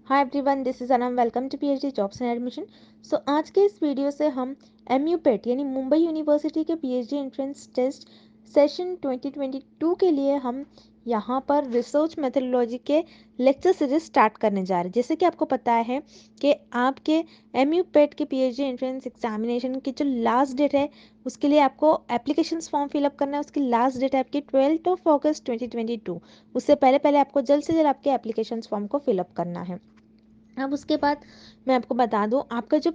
Hi everyone, this is Anam. Welcome to PhD jobs and admission. So आज के इस video से हम एमयूपेट यानी मुंबई यूनिवर्सिटी के पीएचडी एंट्रेंस टेस्ट सेशन 2022 के लिए हम यहाँ पर रिसर्च मेथोडोलॉजी के लेक्चर सीरीज स्टार्ट करने जा रहे हैं। जैसे कि आपको पता है कि आपके एमयूपेट के पीएचडी एंट्रेंस एग्जामिनेशन की जो लास्ट डेट है उसके लिए आपको एप्लीकेशन फॉर्म फिलअप करना है। उसकी लास्ट डेट है आपकी 12 अगस्त 2022। उससे पहले पहले आपको जल्द से जल्द आपके एप्लीकेशन फॉर्म को फिलअप करना है। अब उसके बाद मैं आपको बता दूं, आपका जो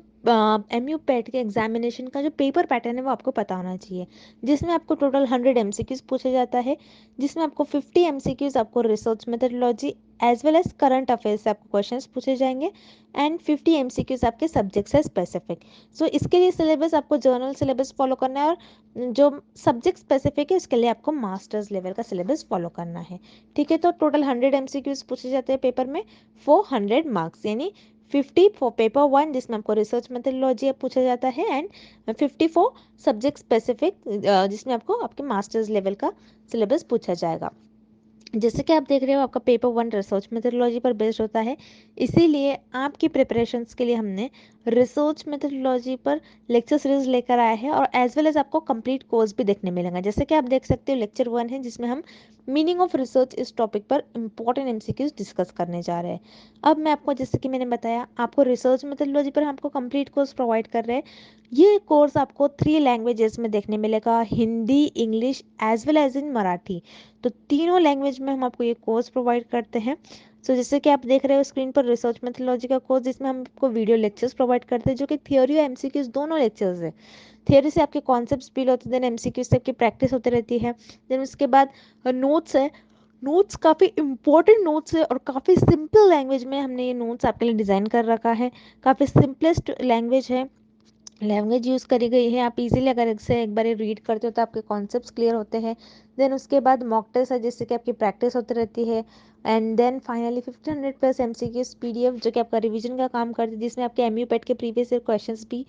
एम यू पेट के एग्जामिनेशन का जो पेपर पैटर्न है वो आपको पता होना चाहिए, जिसमें आपको टोटल 100 एमसीक्यूज पूछा जाता है, जिसमें आपको 50 एमसीक्यूज आपको research methodology as well as current affairs से आपको क्वेश्चंस पूछे जाएंगे एंड 50 एमसीक्यूज आपके सब्जेक्ट से स्पेसिफिक। सो इसके लिए सिलेबस आपको जर्नल सिलेबस फॉलो करना है और जो सब्जेक्ट स्पेसिफिक है उसके लिए आपको मास्टर्स लेवल का सिलेबस फॉलो करना है। ठीक है, तो टोटल 100 एमसीक्यूज पूछे जाते हैं पेपर में, 400 मार्क्स यानी 50 फॉर पेपर 1 जिसमें आपको रिसर्च मेथोडोलॉजी पूछा जाता है एंड 50 फॉर सब्जेक्ट स्पेसिफिक जिसमें आपको आपके मास्टर्स लेवल का सिलेबस पूछा जाएगा। जैसे कि आप देख रहे हो आपका पेपर 1 रिसर्च मेथोडोलॉजी पर बेस्ड होता है, इसीलिए आपकी प्रिपरेशंस के लिए हमने रिसर्च मेथोडोलॉजी पर लेक्चर सीरीज लेकर आए हैं और एज वेल एज आपको कंप्लीट कोर्स भी देखने मिलेगा। जैसे कि आप देख सकते हो लेक्चर 1 है जिसमें हम मीनिंग ऑफ रिसर्च इस टॉपिक पर इंपॉर्टेंट एमसीक्यूज डिस्कस करने जा रहे हैं। अब मैं आपको, जैसे कि मैंने बताया, आपको रिसर्च मेथोडोलॉजी पर हमको कंप्लीट कोर्स प्रोवाइड कर रहे हैं। ये कोर्स आपको 3 लैंग्वेजेस में देखने मिलेगा, Hindi, English as well as in Marathi. तो तीनों लैंग्वेज में हम आपको ये कोर्स प्रोवाइड करते हैं। सो जैसे कि आप देख रहे हो स्क्रीन पर रिसर्च मेथोडोलॉजी का कोर्स, जिसमें हम आपको वीडियो लेक्चर्स प्रोवाइड करते हैं जो कि थियोरी और एमसीक्यूज दोनों लेक्चर्स है। थियोरी से आपके कॉन्सेप्ट्स बिल्ड होते हैं, देन एमसीक्यू से आपकी प्रैक्टिस होती रहती है, देन उसके बाद नोट्स है। नोट्स काफ़ी इंपॉर्टेंट नोट्स है और काफ़ी सिंपल लैंग्वेज में हमने ये नोट्स आपके लिए डिज़ाइन कर रखा है। काफ़ी सिंपलेस्ट लैंग्वेज है, लैंग्वेज यूज़ करी गई है। आप इजीली अगर इसे एक बार रीड करते हो तो आपके कॉन्सेप्ट्स क्लियर होते हैं। देन उसके बाद मॉक टेस्ट है जिससे कि आपकी प्रैक्टिस होती रहती है and then finally 1500 plus MCQs PDF जो कि आपका रिवीजन का काम करती है, जिसमें आपके एमयू पेट के प्रीवियस ईयर क्वेश्चंस भी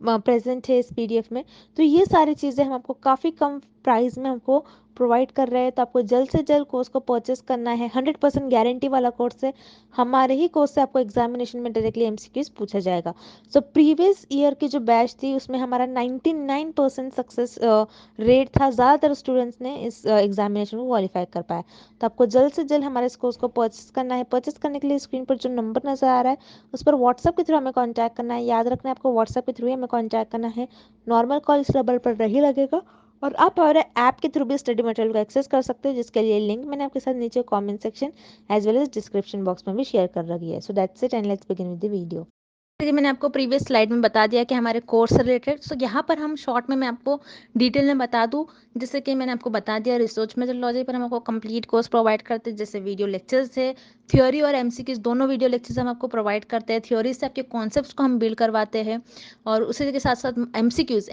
प्रेजेंट है इस पीडीएफ में। तो ये सारी चीज़ें हम आपको काफ़ी कम प्राइस में हमको प्रोवाइड कर रहे हैं, तो आपको जल्द से जल्द कोर्स को परचेस करना है। 100% गारंटी वाला कोर्स है। हमारे ही कोर्स से आपको एग्जामिनेशन में डायरेक्टली एमसीक्यूज पूछा जाएगा। सो प्रीवियस ईयर की जो बैच थी उसमें हमारा 99% सक्सेस रेट था। ज़्यादातर स्टूडेंट्स ने इस एग्जामिनेशन को क्वालिफाई कर पाया। तो आपको जल्द से जल्द हमारे इस कोर्स को परचेस करना है। परचेस करने के लिए स्क्रीन पर जो नंबर नज़र आ रहा है उस पर व्हाट्सएप के थ्रू हमें कॉन्टैक्ट करना है। याद रखना है आपको व्हाट्सएप के थ्रू ही हमें कॉन्टैक्ट करना है। नॉर्मल कॉल इस नंबर पर नहीं लगेगा और आप हमारे ऐप के थ्रू भी स्टडी मटेरियल को एक्सेस कर सकते हो, जिसके लिए लिंक मैंने आपके साथ नीचे comment section as well as description box में भी शेयर कर रखी है। So that's it and let's begin with the video. जैसे कि मैंने आपको प्रीवियस स्लाइड में बता दिया कि हमारे कोर्स से रिलेटेड, सो यहाँ पर हम शॉर्ट में मैं आपको डिटेल में बता दूँ। जैसे कि मैंने आपको बता दिया रिसर्च मेथोडोलॉजी पर हम आपको कंप्लीट कोर्स प्रोवाइड करते हैं, जैसे वीडियो लेक्चर्स है, थ्योरी और एमसीक्यूज दोनों वीडियो लेक्चर्स हम आपको प्रोवाइड करते हैं। थ्योरी से आपके कॉन्सेप्ट्स को हम बिल्ड करवाते हैं और उसी के साथ साथ एमसीक्यूज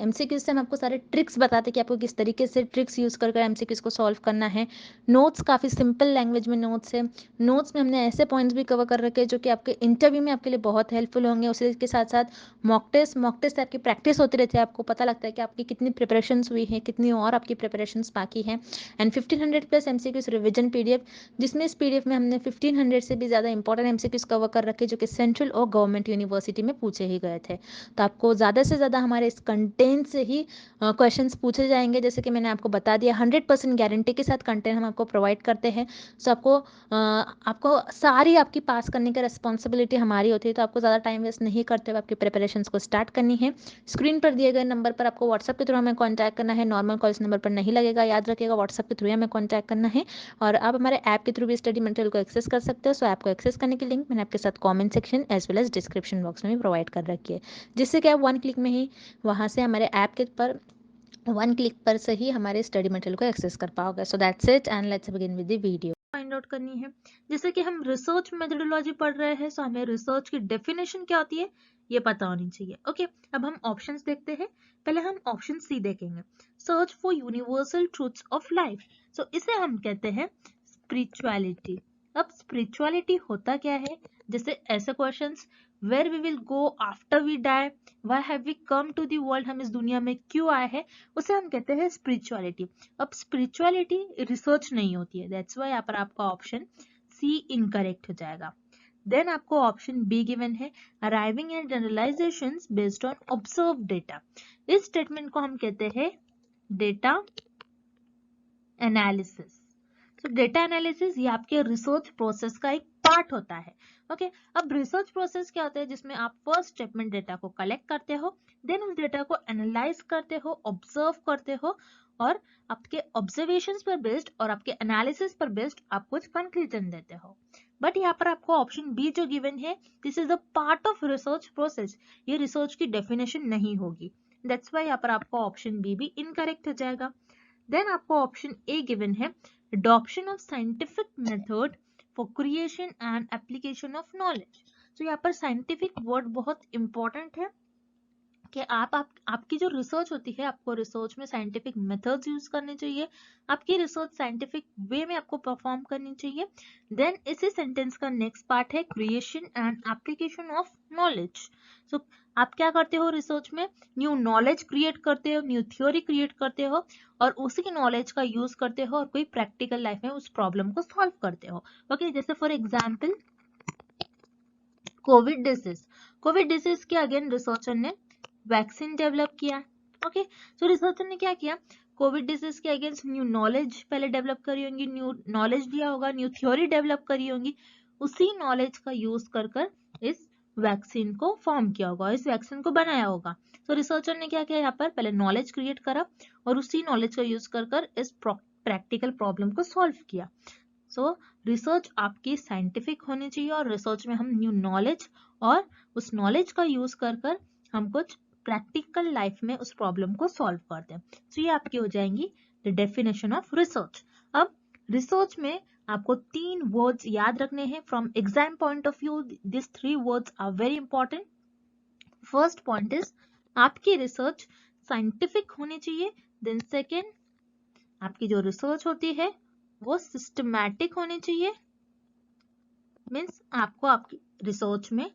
से हम आपको सारे ट्रिक्स बताते हैं कि आपको किस तरीके से ट्रिक्स यूज़ कर एमसीक्यूज को सॉल्व करना है। नोट्स काफ़ी सिंपल लैंग्वेज में नोट्स है। नोट्स में हमने ऐसे पॉइंट्स भी कवर कर रखे हैं जो कि आपके इंटरव्यू में आपके लिए बहुत हेल्पफुल होंगे। उसी के साथ साथ मॉक टेस्ट से आपकी प्रैक्टिस होती रहती है, आपको पता लगता है कि आपकी कितनी प्रिपरेशंस हुई है, कितनी और आपकी प्रिपरेशंस बाकी हैं। And 1500 plus MCQs revision PDF, जिसमें इस पीडीएफ में हमने 1500 से भी ज़्यादा इंपॉर्टेंट एमसीक्यूज कवर कर रखे जो कि सेंट्रल और गवर्नमेंट यूनिवर्सिटी में पूछे ही गए थे। तो आपको ज़्यादा से ज़्यादा हमारे इस कंटेंट से ही क्वेश्चंस पूछे जाएंगे। जैसे कि मैंने आपको बता दिया 100% गारंटी के साथ कंटेंट हम आपको प्रोवाइड करते हैं। सो आपको सारी आपकी पास करने की रिस्पॉन्सिबिलिटी हमारी होती है, तो आपको ज़्यादा टाइम वेस्ट नहीं करते हुए आपकी प्रिपरेशंस को स्टार्ट करनी है। स्क्रीन पर दिए गए नंबर पर आपको व्हाट्सएप के थ्रू हमें कॉन्टैक्ट करना है। नॉर्मल कॉल इस नंबर पर नहीं लगेगा, याद रखिएगा, व्हाट्सएप के थ्रू हमें कॉन्टैक्ट करना है। और आप हमारे ऐप के थ्रू भी स्टडी मटेरियल को एक्सेस कर सकते हो। सो ऐप को एक्सेस करने की लिंक मैंने आपके साथ comment section as well as description box में भी प्रोवाइड कर रखी है, जिससे कि आप 1 क्लिक में ही वहाँ से हमारे ऐप के पर 1 क्लिक पर से ही हमारे स्टडी मटेरियल को एक्सेस कर पाओगे। सो that's it and let's begin with the video. Find out करनी है, जैसे कि हम रिसर्च मेथोडोलॉजी पढ़ रहे हैं, सो हमें रिसर्च की डेफिनेशन क्या होती है ये पता होनी चाहिए। ओके, अब हम ऑप्शंस देखते हैं। पहले हम ऑप्शन सी देखेंगे, search for universal truths of life. So इसे हम कहते हैं स्पिरिचुअलिटी। अब स्पिरिचुअलिटी होता क्या है, जैसे ऐसे questions, where we will go after we die, why have we come to the world, हम इस दुनिया में क्यों आए हैं, उसे हम कहते हैं स्पिरिचुअलिटी। अब स्पिरिचुअलिटी रिसर्च नहीं होती है, दैट्स व्हाई यहाँ पर आपका ऑप्शन सी इनकरेक्ट हो जाएगा। देन आपको ऑप्शन बी गिवन है arriving at generalisations based on observe data. इस स्टेटमेंट को हम कहते हैं डेटा एनालिसिस। तो डेटा एनालिसिस ये आपके रिसर्च प्रोसेस का एक पार्ट होता है। ओके अब रिसर्च प्रोसेस क्या होता है जिसमें आप फर्स्ट स्टेप में डेटा को कलेक्ट करते हो, देन उस डेटा को एनालाइज करते हो, ऑब्जर्व करते हो और आपके ऑब्जर्वेशंस पर बेस्ड और आपके एनालिसिस पर बेस्ड आप कुछ कंक्लूजन देते हो। बट यहाँ पर आपको ऑप्शन बी जो गिवन है this is a part of research process, ये रिसर्च की डेफिनेशन नहीं होगी। दैट्स वाई यहाँ पर आपको ऑप्शन बी भी इनकरेक्ट हो जाएगा। देन आपको ऑप्शन ए गिवन है adoption of scientific method for creation and application of knowledge। तो यहाँ पर साइंटिफिक वर्ड बहुत इंपॉर्टेंट है कि आपकी जो रिसर्च होती है आपको रिसर्च में साइंटिफिक मेथड्स यूज करने चाहिए, आपकी रिसर्च साइंटिफिक वे में आपको परफॉर्म करनी चाहिए। देन इसी सेंटेंस का नेक्स्ट पार्ट है creation and application of knowledge. So आप क्या करते हो रिसर्च में, न्यू नॉलेज क्रिएट करते हो, न्यू थ्योरी क्रिएट करते हो और उसी नॉलेज का यूज करते हो और कोई प्रैक्टिकल लाइफ में उस प्रॉब्लम को सॉल्व करते हो। ओके जैसे फॉर एग्जाम्पल कोविड डिसीज के अगेन रिसर्चर ने वैक्सीन डेवलप किया। ओके सो रिसर्चर ने क्या किया, कोविड डिजीज के अगेंस्ट न्यू नॉलेज पहले डेवलप करी होंगी, न्यू नॉलेज दिया होगा, न्यू थ्योरी डेवलप करी होंगी, उसी नॉलेज का यूज कर इस वैक्सीन को फॉर्म किया होगा, इस वैक्सीन को बनाया होगा। तो रिसर्चर ने क्या किया, यहाँ पर पहले नॉलेज क्रिएट करा और उसी नॉलेज का यूज कर इस प्रैक्टिकल प्रॉब्लम को सॉल्व किया। सो रिसर्च आपकी साइंटिफिक होनी चाहिए और रिसर्च में हम न्यू नॉलेज और उस नॉलेज का यूज कर हम कुछ प्रैक्टिकल लाइफ में उस प्रॉब्लम को सॉल्व करते हैं। तो ये आपकी हो जाएंगी द डेफिनेशन ऑफ रिसर्च। अब रिसर्च में आपको 3 वर्ड्स याद रखने हैं from exam point of view. This 3 words are very important. First point is आपकी रिसर्च साइंटिफिक होनी चाहिए। देन सेकेंड आपकी जो रिसर्च होती है वो सिस्टमैटिक होनी चाहिए, मीन्स आपको आपकी रिसर्च में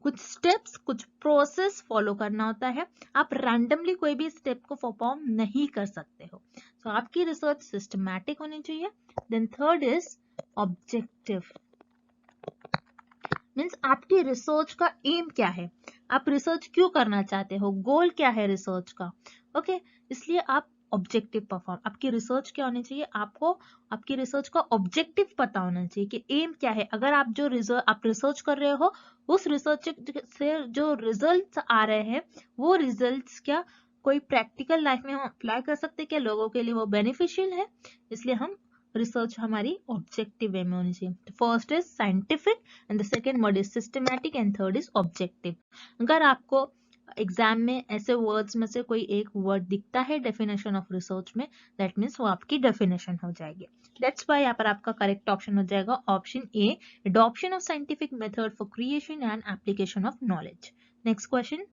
कुछ स्टेप्स कुछ प्रोसेस फॉलो करना होता है, आप रैंडमली कोई भी स्टेप को परफॉर्म नहीं कर सकते हो। सो आपकी रिसर्च सिस्टमैटिक होनी चाहिए। Then third is objective, means आपकी रिसर्च का एम क्या है, आप रिसर्च क्यों करना चाहते हो, गोल क्या है रिसर्च का। ओके इसलिए आप ऑब्जेक्टिव परफॉर्म, आपकी रिसर्च क्या होनी चाहिए, आपको आपकी रिसर्च का ऑब्जेक्टिव पता होना चाहिए कि एम क्या है। अगर आप जो आप रिसर्च कर रहे हो उस रिसर्च से जो रिजल्ट्स आ रहे हैं वो रिजल्ट्स क्या कोई प्रैक्टिकल लाइफ में हम अप्लाई कर सकते हैं, क्या लोगों के लिए वो बेनिफिशियल है, इसलिए हम रिसर्च हमारी ऑब्जेक्टिव वे में होनी चाहिए। First is scientific and the second word is systematic and third is objective. अगर आपको एग्जाम में ऐसे वर्ड्स में से कोई एक वर्ड दिखता है डेफिनेशन ऑफ रिसर्च में, दैट मीन्स वो आपकी डेफिनेशन हो जाएगी। दैट्स वाई यहाँ पर आपका करेक्ट ऑप्शन हो जाएगा option A, adoption of scientific method for creation and application of knowledge. Next question,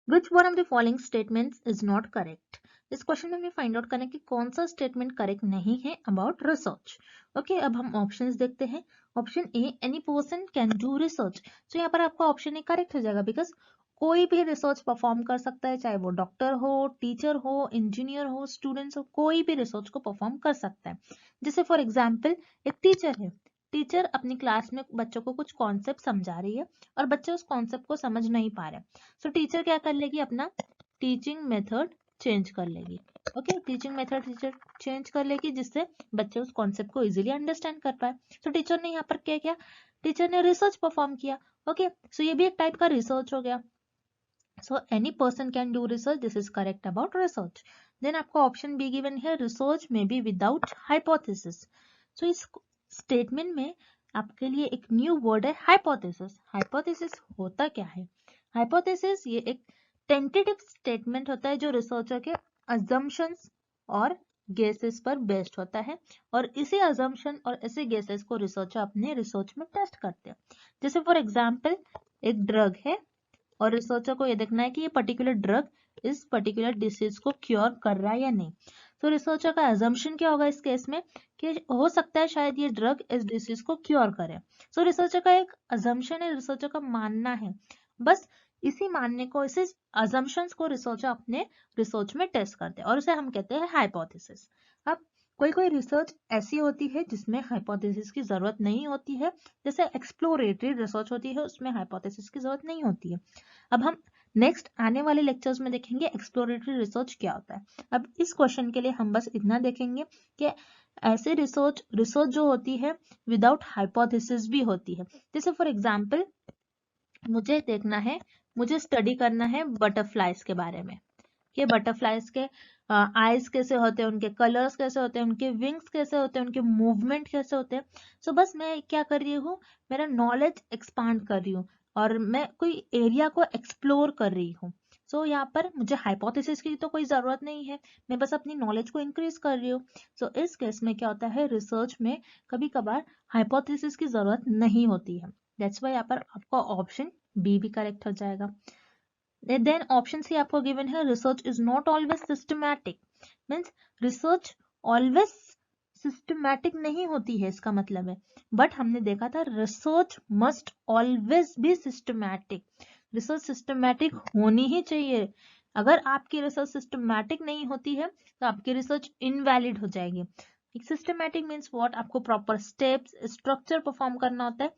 Which one of the following statements is not correct? इस क्वेश्चन में हमें फाइंड आउट करना है कि कौन सा स्टेटमेंट करेक्ट नहीं है अबाउट रिसर्च। ओके अब हम ऑप्शंस देखते हैं। Option A, any person can do research. तो यहाँ पर आपका ऑप्शन ए करेक्ट हो जाएगा बिकॉज कोई भी रिसर्च परफॉर्म कर सकता है, चाहे वो डॉक्टर हो, टीचर हो, इंजीनियर हो, स्टूडेंट्स हो, कोई भी रिसर्च को परफॉर्म कर सकता है। जैसे फॉर एग्जाम्पल एक टीचर है, टीचर अपनी क्लास में बच्चों को कुछ कॉन्सेप्ट समझा रही है और बच्चे उस कॉन्सेप्ट को समझ नहीं पा रहे, सो टीचर क्या कर लेगी, अपना टीचिंग मेथड चेंज कर लेगी। Okay teaching method teacher change कर लेगी जिससे बच्चे उस कॉन्सेप्ट को इजीली अंडरस्टैंड कर पाए। तो टीचर ने यहाँ पर क्या किया, टीचर ने रिसर्च परफॉर्म किया। ओके सो ये भी एक टाइप का रिसर्च हो गया। So any person can do research, this is correct about research. Then आपको ऑप्शन बी गिवन है, रिसर्च में बी विदाउट हाइपोथेसिस। सो इस स्टेटमेंट में आपके लिए एक न्यू वर्ड है हाइपोथेसिस। हाइपोथेसिस होता क्या है, हाइपोथेसिस ये एक टेंटेटिव स्टेटमेंट होता है जो रिसर्चर के अजम्पशंस और गेसेस पर बेस्ड होता है और इसी अजम्पशन और ऐसे गेसेस को रिसर्चर अपने रिसर्च में टेस्ट करते हैं। जैसे फॉर एग्जांपल एक ड्रग है और रिसर्चर को ये देखना है कि ये पर्टिकुलर ड्रग इस पर्टिकुलर डिसीज को क्योर कर रहा है या नहीं। तो रिसर्चर का अजम्पशन क्या होगा इस केस में कि हो सकता है शायद ये ड्रग इस डिसीज को क्योर करे। सो रिसर्चर का एक अजम्पशन है, रिसर्चर का मानना है, बस इसी मानने को, इसी अजम्पशंस को रिसर्चर अपने रिसर्च में टेस्ट करते हैं और उसे हम कहते हैं हाइपोथेसिस। अब कोई कोई रिसर्च ऐसी होती है जिसमें हाइपोथेसिस की जरूरत नहीं होती है, जैसे एक्सप्लोरेटरी रिसर्च होती है, उसमें हाइपोथेसिस की जरूरत नहीं होती है। अब हम नेक्स्ट आने वाले लेक्चर्स में देखेंगे एक्सप्लोरेटरी रिसर्च क्या होता है। अब इस क्वेश्चन के लिए हम बस इतना देखेंगे कि ऐसे रिसर्च जो होती है विदाउट हाइपोथेसिस भी होती है। जैसे फॉर एग्जाम्पल मुझे देखना है, मुझे स्टडी करना है बटरफ्लाइज के बारे में कि बटरफ्लाइज के आईज कैसे होते हैं, उनके कलर्स कैसे होते हैं, उनके विंग्स कैसे होते हैं, उनके मूवमेंट कैसे होते हैं। सो बस मैं क्या कर रही हूँ, मेरा नॉलेज एक्सपांड कर रही हूँ और मैं कोई एरिया को एक्सप्लोर कर रही हूँ। सो यहाँ पर मुझे हाइपोथेसिस की तो कोई जरूरत नहीं है, मैं बस अपनी नॉलेज को इंक्रीज कर रही हूँ। सो इस केस में क्या होता है, रिसर्च में कभी कभार हाइपोथेसिस की जरूरत नहीं होती है। दैट्स वाई यहाँ पर आपका ऑप्शन बी भी करेक्ट हो जाएगा। देन ऑप्शन सी आपको गिवन है, research is not always systematic. Means research always systematic नहीं होती है, इसका मतलब है। बट हमने देखा था research must always be systematic. Research systematic होनी ही चाहिए। अगर आपकी रिसर्च सिस्टमैटिक नहीं होती है तो आपकी रिसर्च इनवैलिड हो जाएगी। सिस्टमैटिक मीन्स व्हाट, आपको प्रॉपर स्टेप्स स्ट्रक्चर परफॉर्म करना होता है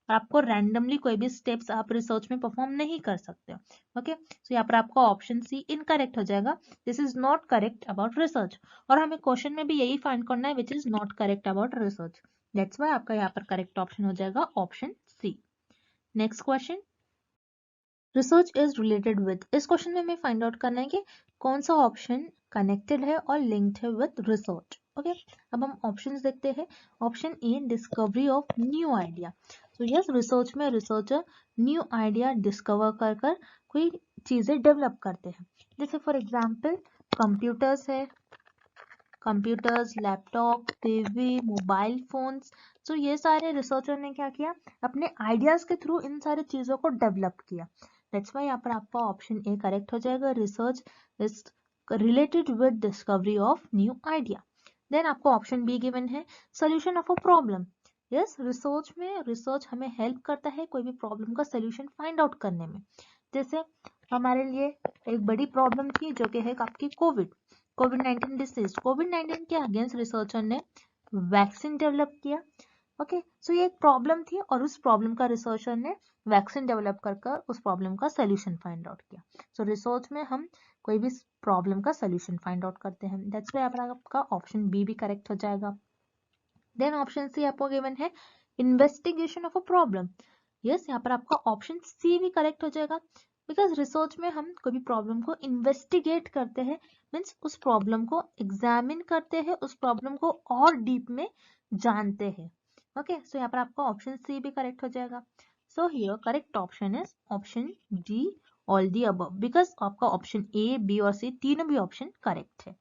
और आपको रैंडमली कोई भी स्टेप्स आप रिसर्च में परफॉर्म नहीं कर सकते। ओके, सो यहाँ पर आपका ऑप्शन सी इनकरेक्ट हो जाएगा, this is not correct about research. और हमें क्वेश्चन में भी यही फाइंड करना है which is not correct about research. That's why आपका यहाँ पर करेक्ट ऑप्शन हो जाएगा option C. Next question, research is related with. इस क्वेश्चन में हमें फाइंड आउट करना है कि कौन सा ऑप्शन कनेक्टेड है और लिंक्ड है विद रिसर्च। ओके, अब हम ऑप्शंस देखते हैं। Option A, discovery of new idea. तो यस, रिसर्च में रिसर्चर न्यू आइडिया डिस्कवर कर कर कोई चीजें डेवलप करते हैं। जैसे फॉर एग्जांपल कंप्यूटर्स है, computers, laptop, TV, mobile phones. तो ये सारे रिसर्चर ने क्या किया, अपने आइडियाज के थ्रू इन सारी चीजों को डेवलप किया। दैट्स वाई यहाँ पर आपका ऑप्शन ए करेक्ट हो जाएगा, research is related with discovery of new idea. Then आपको ऑप्शन बी गिवन है, solution of a problem. Yes, research में रिसर्च हमें हेल्प करता है कोई भी प्रॉब्लम का सोल्यूशन फाइंड आउट करने में। जैसे हमारे लिए एक बड़ी प्रॉब्लम थी जो कि है आपकी कोविड 19 डिसीज। कोविड 19 के अगेंस्ट रिसर्चर ने वैक्सीन डेवलप किया। ओके, सो ये एक प्रॉब्लम थी और उस प्रॉब्लम का रिसर्चर ने वैक्सीन डेवलप कर उस प्रॉब्लम का सोल्यूशन फाइंड आउट किया। सो रिसर्च में हम कोई भी प्रॉब्लम का सोल्यूशन फाइंड आउट करते हैं। दैट्स वाई आपका ऑप्शन बी भी करेक्ट हो जाएगा। देन ऑप्शन सी आपको गिवन है, investigation of a problem. Yes, यहाँ पर आपका ऑप्शन सी भी करेक्ट हो जाएगा, बिकॉज रिसर्च में हम कोई भी प्रॉब्लम को इन्वेस्टिगेट करते हैं, मीन्स उस प्रॉब्लम को एग्जामिन करते हैं, उस प्रॉब्लम को और डीप में जानते हैं। ओके, सो यहाँ पर आपका ऑप्शन सी भी करेक्ट हो जाएगा। So here correct option is option D, all the above, because आपका ऑप्शन ए, बी और सी तीनों भी ऑप्शन करेक्ट है।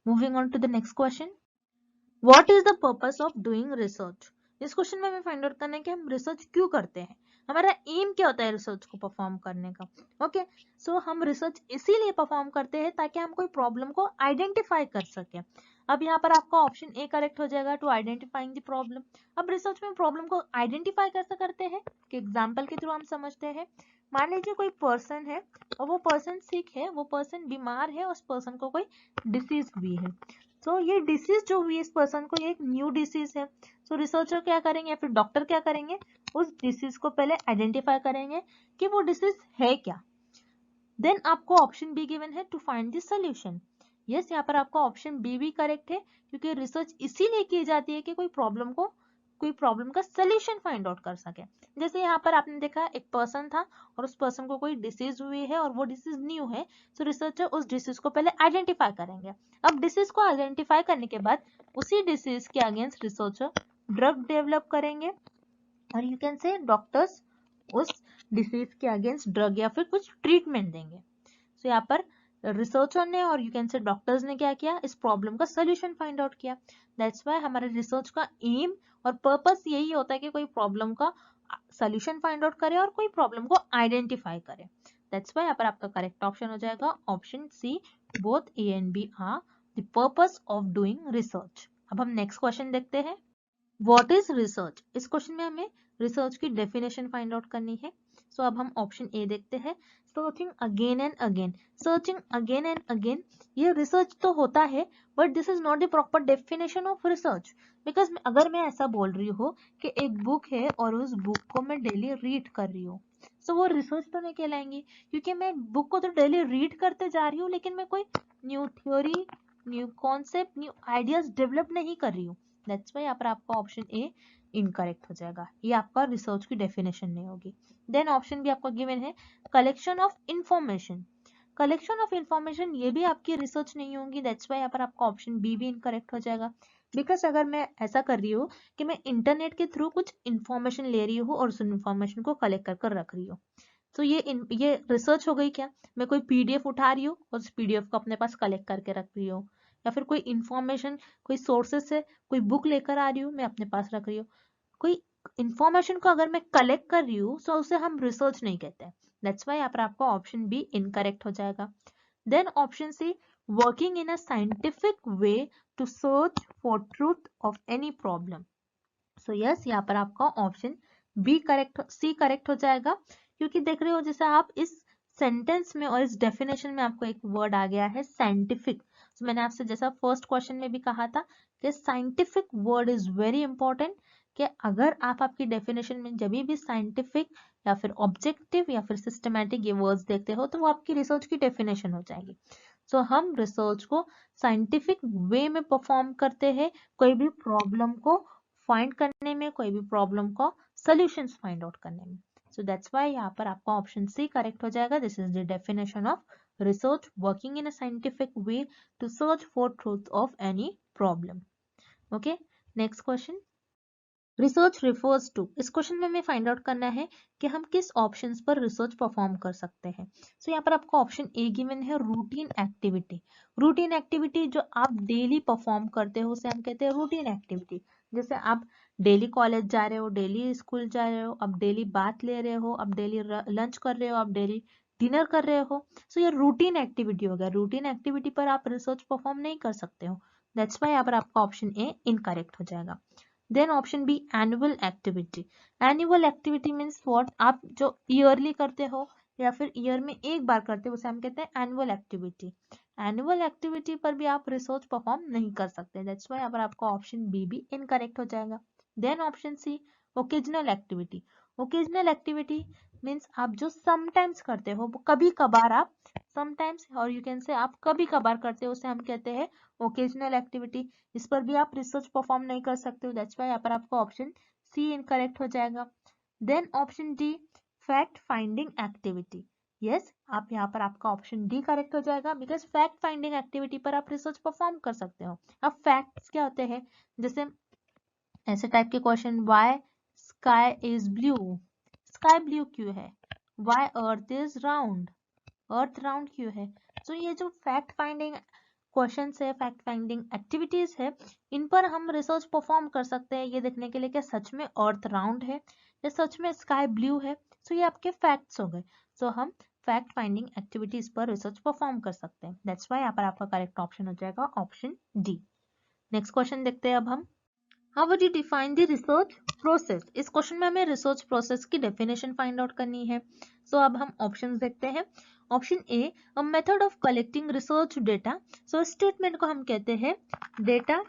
Moving on to the next question, what is the purpose of doing research. इस question में हमें find out करना है कि हम रिसर्च क्यों करते हैं, हमारा एम क्या होता है रिसर्च को परफॉर्म करने का। ओके, सो हम रिसर्च इसीलिए परफॉर्म करते हैं ताकि हम कोई प्रॉब्लम को आइडेंटिफाई कर सके। अब यहाँ पर आपका ऑप्शन ए करेक्ट हो जाएगा, टू आइडेंटिफाइंग द प्रॉब्लम। अब रिसर्च में प्रॉब्लम को आइडेंटिफाई कैसे करते हैं कि एग्जाम्पल के थ्रू हम समझते हैं। मान लीजिए कोई पर्सन है और वो पर्सन सिक है, वो पर्सन बीमार है, उस पर्सन को कोई डिसीज हुई है। तो ये डिसीज जो हुई इस पर्सन को, ये एक न्यू डिसीज है। सो रिसर्चर क्या करेंगे या फिर डॉक्टर क्या करेंगे, उस डिसीज को पहले आइडेंटिफाई करेंगे कि वो डिसीज है क्या। देन आपको ऑप्शन बी गिवन है, to find the solution. Yes, यहाँ पर आपका ऑप्शन बी भी करेक्ट है, क्योंकि रिसर्च इसीलिए की जाती है कि कोई प्रॉब्लम का सोल्यूशन फाइंड आउट कर सके। जैसे यहाँ पर आपने देखा एक पर्सन था और उस पर्सन को कोई डिसीज हुई है और वो डिसीज न्यू है, सो रिसर्चर उस डिसीज को पहले आइडेंटिफाई करेंगे। अब डिसीज को आइडेंटिफाई करने के बाद उसी डिसीज के अगेंस्ट रिसर्चर ड्रग डेवलप करेंगे और यू कैन से डॉक्टर्स उस डिसीज के अगेंस्ट ड्रग या फिर कुछ ट्रीटमेंट देंगे। सो यहाँ पर रिसर्चर ने और यू कैन से डॉक्टर्स ने क्या किया, इस प्रॉब्लम का सोल्यूशन फाइंड आउट किया। दैट्स वाई हमारे रिसर्च का एम और पर्पस यही होता है कि कोई प्रॉब्लम का सोल्यूशन फाइंड आउट करे और कोई प्रॉब्लम को आइडेंटिफाई करे। दैट्स वाई यहाँ पर आपका करेक्ट ऑप्शन हो जाएगा option C, both A and B are the purpose of doing research. अब हम नेक्स्ट क्वेश्चन देखते हैं। What is research? इस क्वेश्चन में हमें रिसर्च की डेफिनेशन फाइंड आउट करनी है। सो अब हम ऑप्शन ए देखते हैं, searching again and again. Searching again and again, ये रिसर्च तो होता है but this is not the proper definition of research. Because अगर मैं ऐसा बोल रही हूँ कि एक बुक है और उस बुक को मैं डेली रीड कर रही हूँ, सो वो रिसर्च तो नहीं कहलाएंगी, क्योंकि मैं बुक को तो डेली रीड करते जा रही हूँ लेकिन मैं कोई new theory, new concept, new ideas develop नहीं कर रही हूँ। दैट्स वाई यहाँ पर आपका ऑप्शन ए इनकरेक्ट हो जाएगा, ये आपका रिसर्च की डेफिनेशन नहीं होगी। देन ऑप्शन बी आपको गिवन है collection of information. Collection of information ये भी आपकी रिसर्च नहीं होगी, दैट्स वाई यहाँ पर आपका ऑप्शन बी भी इनकरेक्ट हो जाएगा। बिकॉज अगर मैं ऐसा कर रही हूँ कि मैं इंटरनेट के थ्रू कुछ इंफॉर्मेशन ले रही हूँ और उस इंफॉर्मेशन को कलेक्ट कर कर रख रही हूँ, तो ये रिसर्च हो गई क्या? मैं कोई पीडीएफ उठा रही हूँ और उस पीडीएफ को अपने पास कलेक्ट करके रख रही हूँ, या फिर कोई इंफॉर्मेशन कोई सोर्सेस से कोई बुक लेकर आ रही हूँ मैं अपने पास रख रही हूँ। कोई इंफॉर्मेशन को अगर मैं कलेक्ट कर रही हूँ तो उसे हम रिसर्च नहीं कहते हैं। दैट्स वाई यहाँ पर आपका ऑप्शन बी इनकरेक्ट हो जाएगा। Then option C, working in a scientific way to search for truth of any problem. So yes, यहाँ पर आपका option B correct, C correct हो जाएगा, क्योंकि देख रहे हो जैसे आप इस सेंटेंस में और इस डेफिनेशन में आपको एक वर्ड आ गया है साइंटिफिक। तो मैंने आपसे जैसा फर्स्ट क्वेश्चन में भी कहा था कि scientific word is very important, कि अगर आप आपकी डेफिनेशन में जब भी साइंटिफिक या फिर ऑब्जेक्टिव या फिर सिस्टमैटिक ये वर्ड्स देखते हो तो वो आपकी रिसर्च की डेफिनेशन हो जाएगी। सो हम रिसर्च को साइंटिफिक वे में परफॉर्म करते हैं, कोई भी प्रॉब्लम को फाइंड करने में, कोई भी प्रॉब्लम का सॉल्यूशंस फाइंड आउट करने में। सो दैट्स व्हाई यहाँ पर आपका ऑप्शन सी करेक्ट हो जाएगा। This is the definition of research, working in a scientific way to search for truth of any problem. Okay, next question, research refers to. इस question में हमें find out करना है कि हम किस ऑप्शंस पर रिसर्च परफॉर्म कर सकते हैं। सो यहाँ पर आपको ऑप्शन ए गिवन है रूटीन एक्टिविटी। रूटीन एक्टिविटी जो आप डेली परफॉर्म करते हो उसे हम कहते हैं रूटीन एक्टिविटी। जैसे आप डेली कॉलेज जा रहे हो, डेली स्कूल जा रहे हो, अब डेली बात ले रहे हो, अब डेली लंच कर रहे हो, अब डेली डिनर कर रहे हो, सो ये रूटीन एक्टिविटी हो गया। रूटीन एक्टिविटी पर आप रिसर्च परफॉर्म नहीं कर सकते हो, दैट्स वाई यहाँ पर आपका ऑप्शन ए इनकरेक्ट हो जाएगा। Then option B annual activity. Annual activity means what, आप जो ईयरली करते हो या फिर ईयर में एक बार करते हो उसे हम कहते हैं एनुअल एक्टिविटी। एनुअल एक्टिविटी पर भी आप रिसर्च परफॉर्म नहीं कर सकते, दैट्स वाई अब आपका ऑप्शन बी भी इनकरेक्ट हो जाएगा। Then option C occasional activity. Occasional activity means आप जो समटाइम्स करते हो, वो कभी कभार आप, समटाइम्स और यू कैन से आप कभी कभार करते हो, उसे हम कहते हैं ओकेजनल एक्टिविटी। इस पर भी आप रिसर्च परफॉर्म नहीं कर सकते हो, दैट्स वाई यहाँ पर आपका ऑप्शन सी इनकरेक्ट हो जाएगा। Then option D fact finding activity. Yes, आप यहाँ पर आपका ऑप्शन डी करेक्ट हो जाएगा, बिकॉज फैक्ट फाइंडिंग एक्टिविटी पर आप रिसर्च परफॉर्म कर सकते हो। अब फैक्ट्स क्या होते हैं, जैसे ऐसे टाइप के question, why sky is blue, sky blue क्यों है, why earth is round, earth round क्यों है। तो ये जो फैक्ट फाइंडिंग क्वेश्चंस है, फैक्ट फाइंडिंग एक्टिविटीज है, इन पर हम रिसर्च परफॉर्म कर सकते हैं ये देखने के लिए कि सच में अर्थ राउंड है या सच में स्काई ब्लू है। सो ये आपके फैक्ट्स हो गए। सो हम फैक्ट फाइंडिंग एक्टिविटीज पर रिसर्च परफॉर्म कर सकते हैं, दैट्स वाई यहाँ पर आपका करेक्ट ऑप्शन हो जाएगा ऑप्शन डी। नेक्स्ट क्वेश्चन देखते हैं अब हम, how would you define the research process. इस क्वेश्चन में हमें रिसर्च प्रोसेस की डेफिनेशन फाइंड आउट करनी है। सो अब हम ऑप्शंस देखते हैं। Option A, a method of collecting research data. So statement को हम कहते हैं डेटा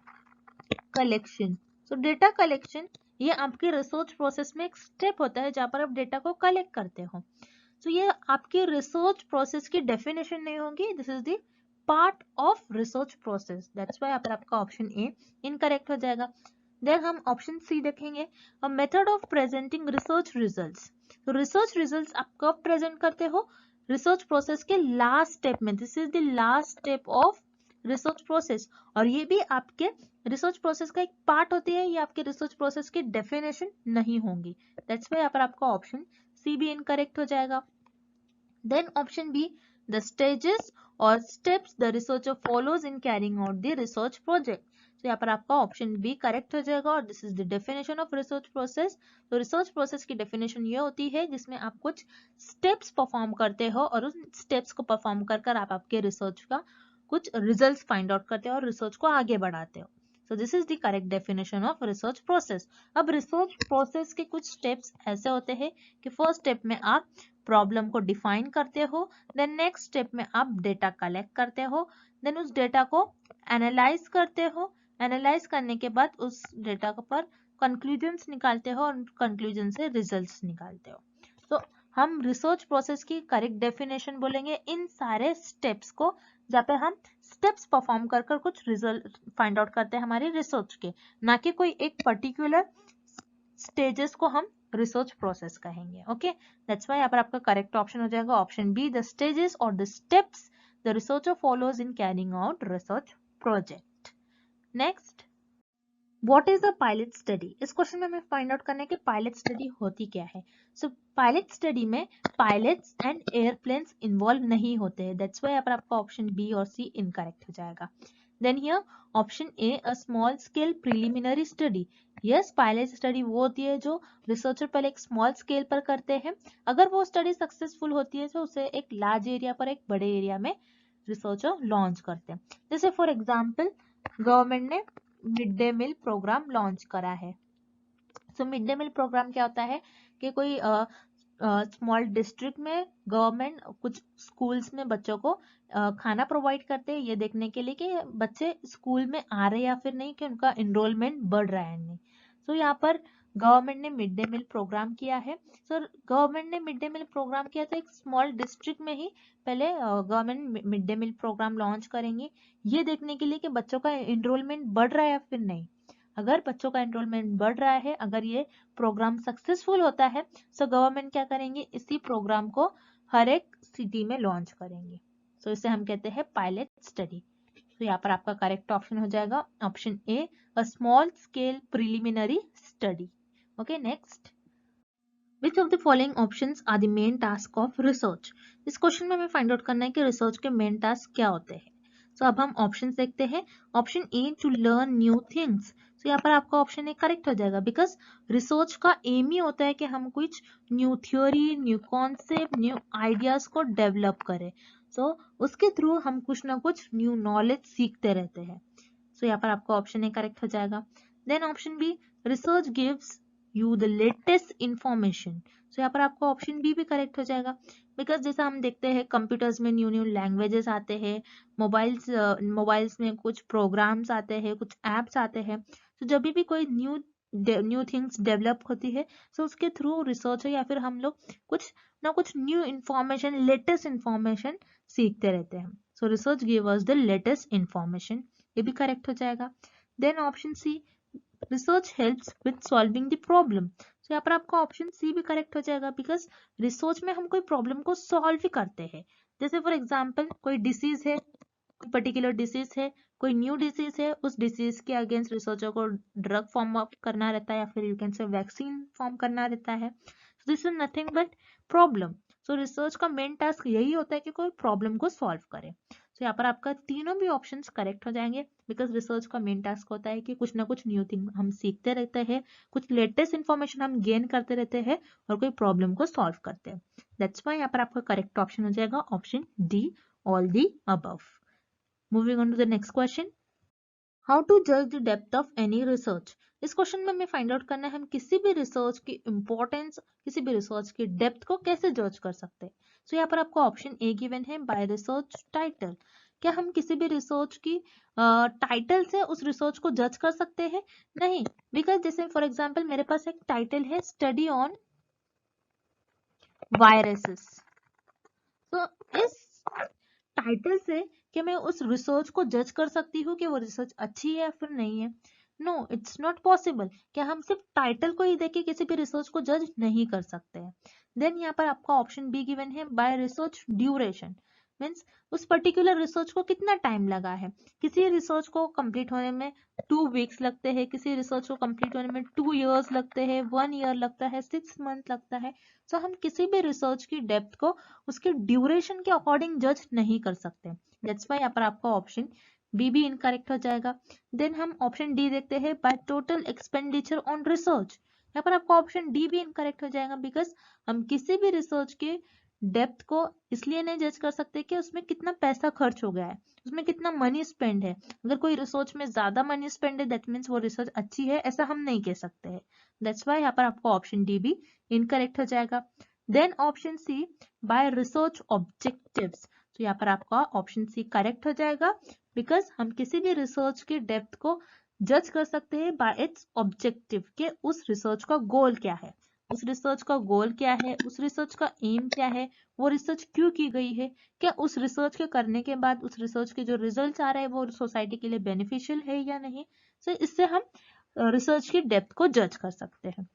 कलेक्शन। सो डेटा कलेक्शन ये आपके रिसर्च प्रोसेस में एक स्टेप होता है जहां पर आप डेटा को कलेक्ट करते हो। सो ये आपकी रिसर्च प्रोसेस की डेफिनेशन नहीं होगी, this is the part of research process, that's why यहाँ पर आपका ऑप्शन ए इनकरेक्ट हो जाएगा। देन हम ऑप्शन सी देखेंगे, a method of presenting research results. तो रिसर्च रिजल्ट्स आप कब प्रेजेंट करते हो, रिसर्च प्रोसेस के लास्ट स्टेप में, this is the last step of research process, और ये भी आपके रिसर्च प्रोसेस का एक पार्ट होती है, ये आपके रिसर्च प्रोसेस की डेफिनेशन नहीं होंगी, दैट्स वाई यहाँ पर आपका ऑप्शन सी भी इनकरेक्ट हो जाएगा। Then option B, the stages or steps the researcher follows in carrying out the research project. तो यहाँ पर आपका ऑप्शन बी करेक्ट हो जाएगा, और this is the definition of research process. तो रिसर्च प्रोसेस की डेफिनेशन ये होती है जिसमें आप कुछ स्टेप्स परफॉर्म करते हो और उन स्टेप्स को परफॉर्म कर कर आप आपके रिसर्च का कुछ रिजल्ट्स फाइंड आउट करते हो और रिसर्च को आगे बढ़ाते हो। So this is the correct definition of research process. अब रिसर्च प्रोसेस के कुछ स्टेप्स ऐसे होते हैं कि फर्स्ट स्टेप में आप प्रॉब्लम को डिफाइन करते हो, देन नेक्स्ट स्टेप में आप डेटा कलेक्ट करते हो, देन उस डेटा को एनालाइज करते हो, एनालाइज करने के बाद उस डेटा पर कंक्लूजन्स निकालते हो और कंक्लूजन से रिजल्ट्स निकालते हो। तो हम रिसर्च प्रोसेस की करेक्ट डेफिनेशन बोलेंगे इन सारे स्टेप्स को, जहाँ पे हम स्टेप्स परफॉर्म कर कर कुछ रिजल्ट फाइंड आउट करते हैं हमारी रिसर्च के, ना कि कोई एक पर्टिकुलर स्टेजेस को हम रिसर्च प्रोसेस कहेंगे। ओके, दैट्स व्हाई यहाँ पर आपका करेक्ट ऑप्शन हो जाएगा ऑप्शन बी, द स्टेजेस और the steps the researcher follows in carrying out research project. Next, what is a pilot study? इस क्वेश्चन में हमें फाइंड आउट करना है कि पायलट स्टडी होती क्या है। सो पायलट स्टडी में पायलट्स एंड एयरप्लेन्स इन्वॉल्व नहीं होते हैं, दैट्स व्हाई यहाँ पर आपका ऑप्शन बी और सी इनकरेक्ट हो जाएगा। Then here option A, a small scale preliminary study. Yes, pilot study वो होती है जो रिसर्चर पहले एक स्मॉल स्केल पर करते हैं, अगर वो स्टडी सक्सेसफुल होती है तो उसे एक लार्ज एरिया पर, एक बड़े एरिया में रिसर्चर लॉन्च करते हैं। जैसे फॉर एग्जाम्पल गवर्नमेंट ने mid day meal program launch करा है। So mid day meal program क्या होता है कि कोई स्मॉल डिस्ट्रिक्ट में गवर्नमेंट कुछ स्कूल्स में बच्चों को खाना प्रोवाइड करते हैं, ये देखने के लिए कि बच्चे स्कूल में आ रहे या फिर नहीं, कि उनका एनरोलमेंट बढ़ रहा है नहीं। सो यहाँ पर गवर्नमेंट ने मिड डे मील प्रोग्राम किया है। सो गवर्नमेंट ने मिड डे मील प्रोग्राम किया तो एक स्मॉल डिस्ट्रिक्ट में ही पहले government mid day meal program launch करेंगे, ये देखने के लिए कि बच्चों का एनरोलमेंट बढ़ रहा है या फिर नहीं। अगर बच्चों का एनरोलमेंट बढ़ रहा है, अगर ये प्रोग्राम सक्सेसफुल होता है, सो गवर्नमेंट क्या करेंगे, इसी प्रोग्राम को हर एक सिटी में लॉन्च करेंगे। सो इसे हम कहते हैं पायलट स्टडी। तो यहाँ पर आपका करेक्ट ऑप्शन हो जाएगा option A, a small scale preliminary study. Okay, next, which of the following options are the main task of research? इस क्वेश्चन में हमें फाइंड आउट करना है कि रिसर्च के मेन टास्क क्या होते हैं। सो अब हम ऑप्शन देखते हैं। Option A, to learn new things. तो यहाँ पर आपका ऑप्शन ए करेक्ट हो जाएगा, बिकॉज रिसर्च का एम ही होता है कि हम कुछ new theory, new concept, new ideas को डेवलप करें। सो उसके थ्रू हम कुछ ना कुछ न्यू नॉलेज सीखते रहते हैं। सो यहाँ पर आपका ऑप्शन ए करेक्ट हो जाएगा। Then option B, research gives you the latest information. So यहाँ पर आपका ऑप्शन बी भी करेक्ट हो जाएगा, बिकॉज जैसा हम देखते हैं कंप्यूटर्स में न्यू न्यू लैंग्वेजेस आते हैं, मोबाइल्स में कुछ प्रोग्राम्स आते हैं, कुछ एप्स आते हैं। तो जब भी कोई न्यू थिंग्स डेवलप होती है, सो उसके थ्रू रिसर्च या फिर हम लोग कुछ ना कुछ न्यू इंफॉर्मेशन, लेटेस्ट इंफॉर्मेशन सीखते रहते हैं। So research give us the latest information, ये भी करेक्ट हो जाएगा। Then option C, research helps with solving the problem. तो यहाँ पर आपका ऑप्शन सी भी करेक्ट हो जाएगा, बिकॉज रिसर्च में हम कोई प्रॉब्लम को सॉल्व ही करते हैं। जैसे फॉर एग्जांपल कोई डिसीज है, कोई पर्टिकुलर डिसीज है, कोई न्यू डिसीज है, उस डिसीज के अगेंस्ट रिसर्चर को ड्रग फॉर्म अप करना रहता है, या फिर you can say vaccine form करना रहता है। So this is nothing but problem. So research का मेन टास्क यही होता है कि कोई प्रॉब्लम को सॉल्व करे। तो यहाँ पर आपका तीनों भी ऑप्शंस करेक्ट हो जाएंगे, बिकॉज रिसर्च का मेन टास्क होता है कि कुछ ना कुछ न्यू थिंग हम सीखते रहते हैं, कुछ लेटेस्ट इंफॉर्मेशन हम गेन करते रहते हैं और कोई प्रॉब्लम को सॉल्व करते हैं। दैट्स व्हाई यहाँ पर आपका करेक्ट ऑप्शन हो जाएगा option D, all the above. Moving on to the next question, how to जज the depth of any research? इस क्वेश्चन में हमें फाइंड आउट करना है हम किसी भी रिसर्च की इंपॉर्टेंस, किसी भी रिसर्च की डेप्थ को कैसे जज कर सकते हैं। सो यहाँ पर आपको ऑप्शन ए गिवन है, बाय रिसर्च टाइटल। क्या हम किसी भी रिसर्च की टाइटल से उस रिसर्च को जज कर सकते हैं? नहीं, बिकॉज जैसे फॉर एग्जाम्पल मेरे पास एक टाइटल है, स्टडी ऑन वायरसेस। तो इस टाइटल से क्या मैं उस रिसर्च को जज कर सकती हूँ कि वो रिसर्च अच्छी है या फिर नहीं है? No, it's not possible. क्या हम सिर्फ टाइटल को ही देख के किसी भी रिसर्च को जज नहीं कर सकते हैं। देन यहाँ पर आपका ऑप्शन बी गिवन है, बाय रिसर्च ड्यूरेशन। मीन्स उस पर्टिकुलर रिसर्च को कितना टाइम लगा है। किसी रिसर्च को कंप्लीट होने में 2 वीक्स लगते हैं, किसी रिसर्च को कंप्लीट होने में 2 इयर्स लगते हैं, 1 ईयर लगता है, 6 मंथ लगता है। सो हम किसी भी रिसर्च की डेप्थ को उसके ड्यूरेशन के अकॉर्डिंग जज नहीं कर सकते। दैट्स व्हाई यहाँ पर आपका ऑप्शन बी भी इनकरेक्ट हो जाएगा। देन हम ऑप्शन डी देखते हैं, by total expenditure on research. यहाँ पर आपका ऑप्शन डी भी इनकरेक्ट हो जाएगा, बिकॉज हम किसी भी रिसर्च के डेप्थ को इसलिए नहीं जज कर सकते कि उसमें कितना पैसा खर्च हो गया है, उसमें कितना मनी स्पेंड है। अगर कोई रिसर्च में ज्यादा मनी स्पेंड है दैट मीन्स वो रिसर्च अच्छी है, ऐसा हम नहीं कह सकते हैं। दैट्स वाई यहाँ पर आपको ऑप्शन डी भी इनकरेक्ट हो जाएगा। Then option C, by research objectives, तो यहाँ पर आपका ऑप्शन सी करेक्ट हो जाएगा, बिकॉज हम किसी भी रिसर्च की डेप्थ को जज कर सकते हैं बाय इट्स ऑब्जेक्टिव, के उस रिसर्च का गोल क्या है, उस रिसर्च का गोल क्या है, उस रिसर्च का एम क्या है, वो रिसर्च क्यों की गई है, क्या उस रिसर्च के करने के बाद उस रिसर्च के जो रिजल्ट आ रहे हैं वो सोसाइटी के लिए बेनिफिशियल है या नहीं। सो इससे हम रिसर्च की डेप्थ को जज कर सकते हैं।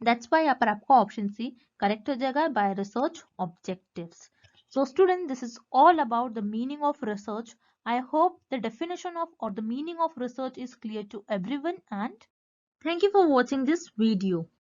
दैट्स वाई यहाँ पर आपको ऑप्शन सी करेक्ट हो जाएगा, bye research objectives. So student, this is all about the meaning of research. I hope the definition of or the meaning of research is clear to everyone, and thank you for watching this video.